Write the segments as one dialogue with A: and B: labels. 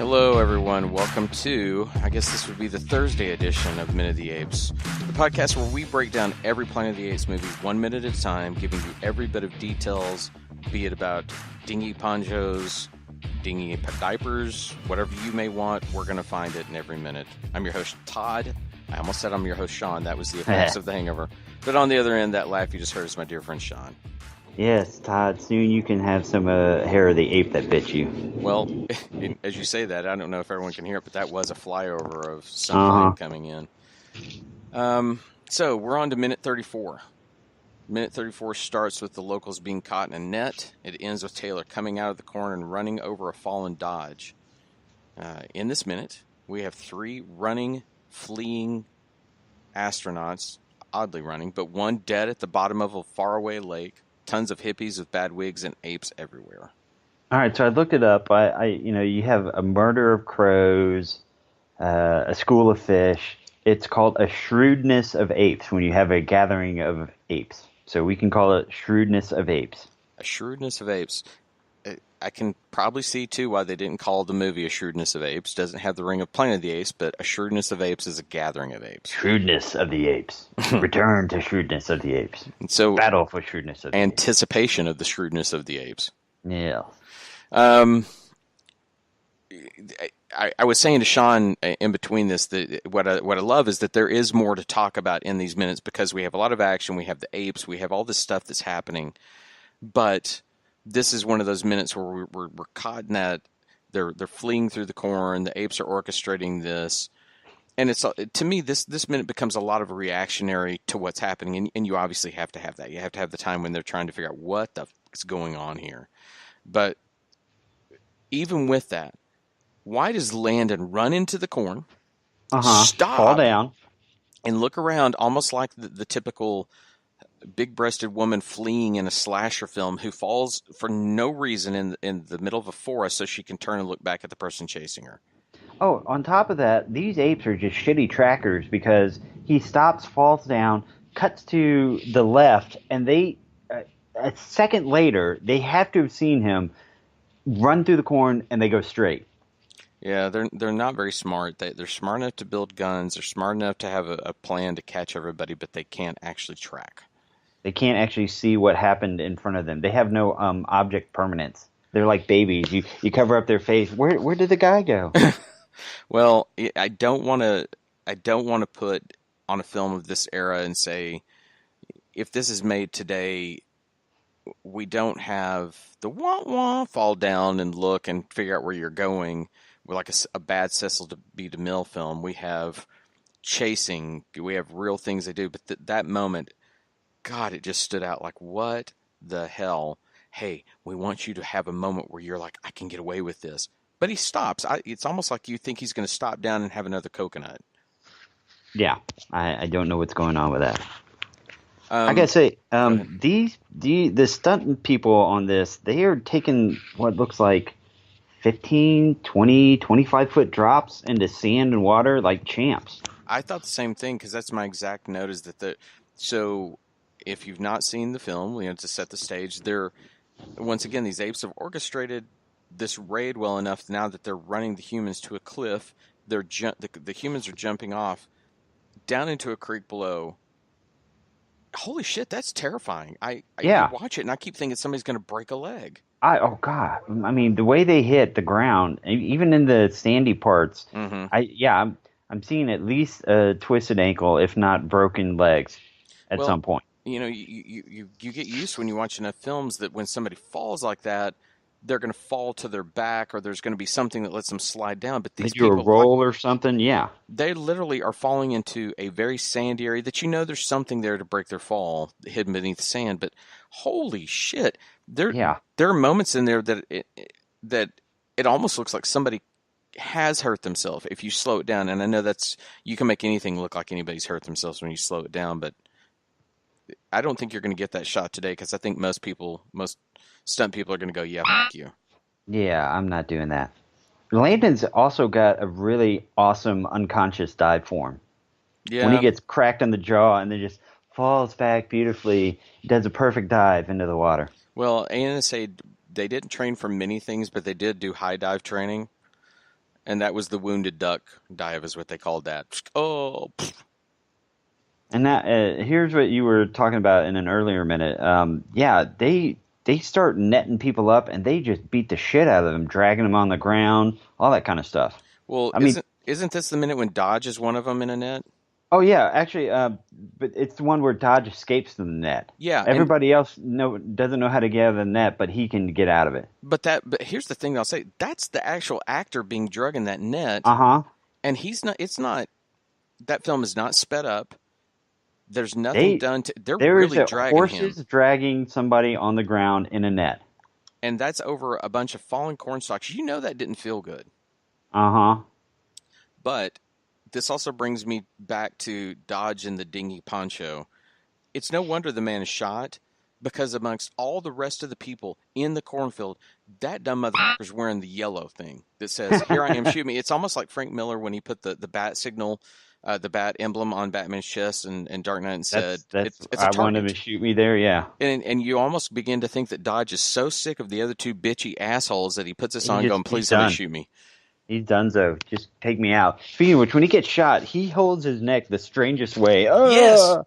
A: Hello, everyone. Welcome to, I guess this would be the Thursday edition of Minute of the Apes, the podcast where we break down every Planet of the Apes movie 1 minute at a time, giving you every bit of details, be it about dingy ponchos, dingy diapers, whatever you may want, we're going to find it in every minute. I'm your host, Todd. I almost said I'm your host, Sean. That was the effects of the hangover. But on the other end, that laugh you just heard is my dear friend, Sean.
B: Yes, Todd, soon you can have some hair of the ape that bit you.
A: Well, as you say that, I don't know if everyone can hear it, but that was a flyover of something coming in. So we're on to minute 34. Minute 34 starts with the locals being caught in a net. It ends with Taylor coming out of the corner and running over a fallen Dodge. In this minute, we have 3 running, fleeing astronauts, oddly running, but one dead at the bottom of a faraway lake. Tons of hippies with bad wigs and apes everywhere.
B: All right, so I looked it up. You have a murder of crows, a school of fish. It's called a shrewdness of apes when you have a gathering of apes. So we can call it shrewdness of apes.
A: A shrewdness of apes. I can probably see, too, why they didn't call the movie A Shrewdness of Apes. Doesn't have the ring of Planet of the Apes, but A Shrewdness of Apes is a gathering of apes.
B: Shrewdness of the apes. Return to shrewdness of the apes.
A: And so,
B: battle for shrewdness of the
A: anticipation of the shrewdness of the apes.
B: Yeah.
A: I was saying to Sean in between this that what I love is that there is more to talk about in these minutes because we have a lot of action, we have the apes, we have all this stuff that's happening, but this is one of those minutes where we're caught in that they're fleeing through the corn, the apes are orchestrating this, and it's to me this minute becomes a lot of a reactionary to what's happening, and you obviously have to have that. You have to have the time when they're trying to figure out what the is going on here. But even with that, why does Landon run into the corn, stop,
B: fall down,
A: and look around almost like the typical big-breasted woman fleeing in a slasher film who falls for no reason in the middle of a forest so she can turn and look back at the person chasing her?
B: Oh, on top of that, these apes are just shitty trackers because he stops, falls down, cuts to the left, and they, a second later, they have to have seen him run through the corn, and they go straight.
A: Yeah, they're not very smart. They're smart enough to build guns. They're smart enough to have a plan to catch everybody, but they can't actually track.
B: They can't actually see what happened in front of them. They have no object permanence. They're like babies. You cover up their face. Where did the guy go?
A: Well, I don't want to put on a film of this era and say if this is made today, we don't have the wah-wah fall down and look and figure out where you're going. We're like a bad Cecil B. DeMille film. We have chasing. We have real things they do. But that moment, God, it just stood out like, what the hell? Hey, we want you to have a moment where you're like, I can get away with this. But he stops. It's almost like you think he's going to stop down and have another coconut.
B: Yeah, I don't know what's going on with that. I gotta say, the stunt people on this, they are taking what looks like 15, 20, 25-foot drops into sand and water like champs.
A: I thought the same thing because that's my exact note is that so if you've not seen the film, to set the stage, once again, these apes have orchestrated this raid well enough now that they're running the humans to a cliff. The humans are jumping off down into a creek below. Holy shit, that's terrifying. I watch it and I keep thinking somebody's going to break a leg.
B: Oh God! I mean, the way they hit the ground, even in the sandy parts, I'm seeing at least a twisted ankle, if not broken legs, at some point.
A: You get used when you watch enough films that when somebody falls like that, they're going to fall to their back, or there's going to be something that lets them slide down. But these people,
B: a roll or something,
A: they literally are falling into a very sandy area that there's something there to break their fall, hidden beneath the sand. But holy shit, there are moments in there that it almost looks like somebody has hurt themselves if you slow it down. And I know you can make anything look like anybody's hurt themselves when you slow it down, but I don't think you're going to get that shot today because I think most stunt people are going to go, yeah, fuck you.
B: Yeah, I'm not doing that. Landon's also got a really awesome unconscious dive form. Yeah. When he gets cracked on the jaw and then just falls back beautifully, does a perfect dive into the water.
A: Well, ANSA, they didn't train for many things, but they did do high dive training. And that was the wounded duck dive, is what they called that. Oh.
B: And that here's what you were talking about in an earlier minute. Yeah, they start netting people up, and they just beat the shit out of them, dragging them on the ground, all that kind of stuff.
A: Well, isn't this the minute when Dodge is one of them in a net?
B: Oh yeah, actually, but it's the one where Dodge escapes the net.
A: Yeah,
B: everybody else doesn't know how to get out of the net, but he can get out of it.
A: But here's the thing I'll say: that's the actual actor being drugged in that net. And he's not. It's not. That film is not sped up. There's nothing done to. They're really dragging
B: horses dragging somebody on the ground in a net,
A: and that's over a bunch of fallen corn stalks. You know that didn't feel good. But this also brings me back to Dodge and the dinghy poncho. It's no wonder the man is shot, because amongst all the rest of the people in the cornfield, that dumb motherfucker's wearing the yellow thing that says, "Here I am, shoot me." It's almost like Frank Miller when he put the bat signal, the bat emblem on Batman's chest in Dark Knight and said, it's a target.
B: I want him to shoot me there, yeah.
A: And you almost begin to think that Dodge is so sick of the other two bitchy assholes that he puts this on going, "Please somebody shoot me."
B: He's done so. Just take me out. Speaking of which, when he gets shot, he holds his neck the strangest way.
A: Yes.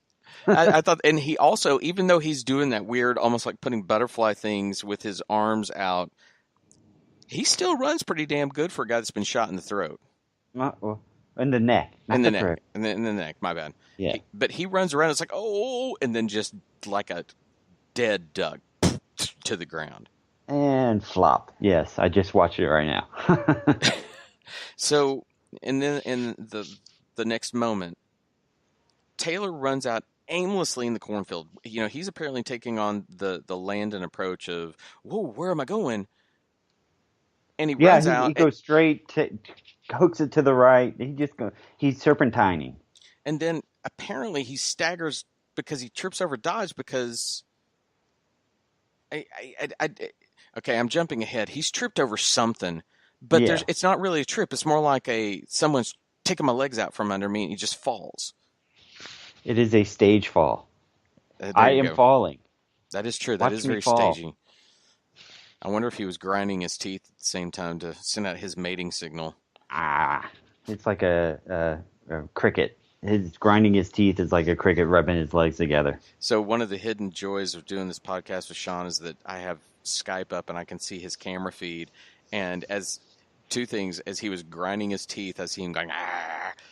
A: I thought, and he also, even though he's doing that weird, almost like putting butterfly things with his arms out, he still runs pretty damn good for a guy that's been shot in the throat.
B: In the neck.
A: In the neck. In the neck, my bad.
B: Yeah.
A: But he runs around, it's like, oh, and then just like a dead duck to the ground.
B: And flop. Yes, I just watched it right now.
A: So, and then in the next moment, Taylor runs out aimlessly in the cornfield. You know, he's apparently taking on the Landon approach of, "Whoa, where am I going?" And he runs out.
B: He goes straight, hooks it to the right. He's serpentining.
A: And then apparently he staggers because he trips over Dodge because okay, I'm jumping ahead. He's tripped over something. But it's not really a trip. It's more like someone's taking my legs out from under me and he just falls.
B: It is a stage fall. I am falling.
A: That is true. That is very stagey. I wonder if he was grinding his teeth at the same time to send out his mating signal.
B: It's like a cricket. His grinding his teeth is like a cricket rubbing his legs together.
A: So one of the hidden joys of doing this podcast with Sean is that I have Skype up and I can see his camera feed. And two things, as he was grinding his teeth, I see him going,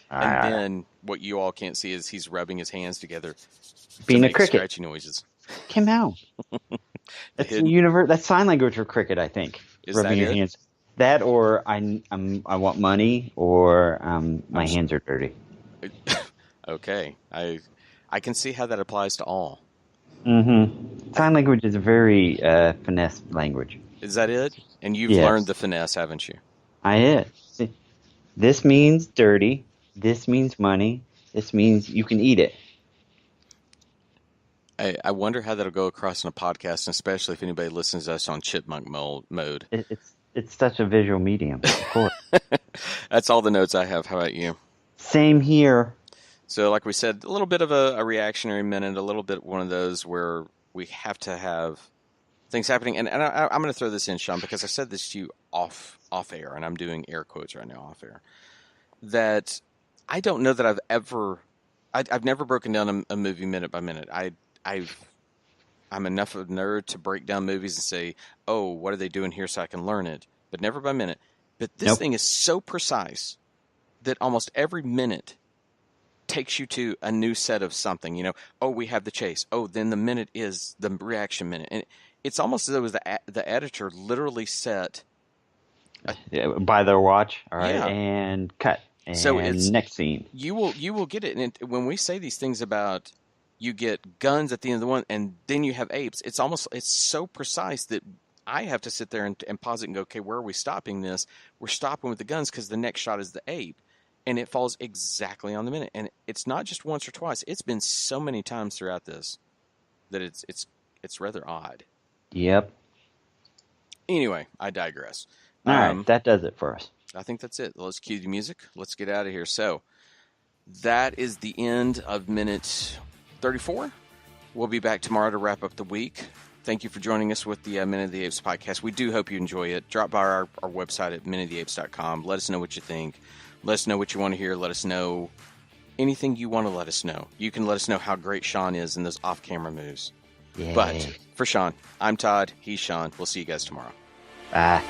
A: and then what you all can't see is he's rubbing his hands together
B: being
A: to
B: a cricket.
A: Scratchy noises.
B: Kim out. That's sign language for cricket, I think.
A: Is
B: rubbing
A: that
B: your hands. That or I want money, or my hands are dirty.
A: Okay, I can see how that applies to all.
B: Mm-hmm. Sign language is a very finesse language.
A: Is that it? And you've learned the finesse, haven't you?
B: See, this means dirty. This means money. This means you can eat it.
A: I wonder how that'll go across in a podcast, and especially if anybody listens to us on chipmunk mode.
B: It's such a visual medium, of course.
A: That's all the notes I have. How about you?
B: Same here.
A: So, like we said, a little bit of a reactionary minute, a little bit one of those where we have to have things happening. And I'm going to throw this in, Sean, because I said this to you off air, and I'm doing air quotes right now off air, that I don't know that I've never broken down a movie minute by minute. I'm enough of a nerd to break down movies and say, oh, what are they doing here so I can learn it, but never by minute. But this thing is so precise that almost every minute takes you to a new set of something. You know, oh, we have the chase. Oh, then the minute is the reaction minute. And it's almost as though it was the editor literally set
B: by their watch, all right, and cut. And so it's next scene.
A: You will get it. And when we say these things about you get guns at the end of the one, and then you have apes, it's so precise that I have to sit there and pause it and go, okay, where are we stopping this? We're stopping with the guns because the next shot is the ape. And it falls exactly on the minute. And it's not just once or twice. It's been so many times throughout this that it's rather odd.
B: Yep.
A: Anyway, I digress.
B: All right, that does it for us.
A: I think that's it. Let's cue the music. Let's get out of here. So that is the end of minute 34. We'll be back tomorrow to wrap up the week. Thank you for joining us with the Minute of the Apes podcast. We do hope you enjoy it. Drop by our website at minuteoftheapes.com. Let us know what you think. Let us know what you want to hear. Let us know anything you want to let us know. You can let us know how great Sean is in those off-camera moves. Yay. But for Sean, I'm Todd. He's Sean. We'll see you guys tomorrow.
B: Bye.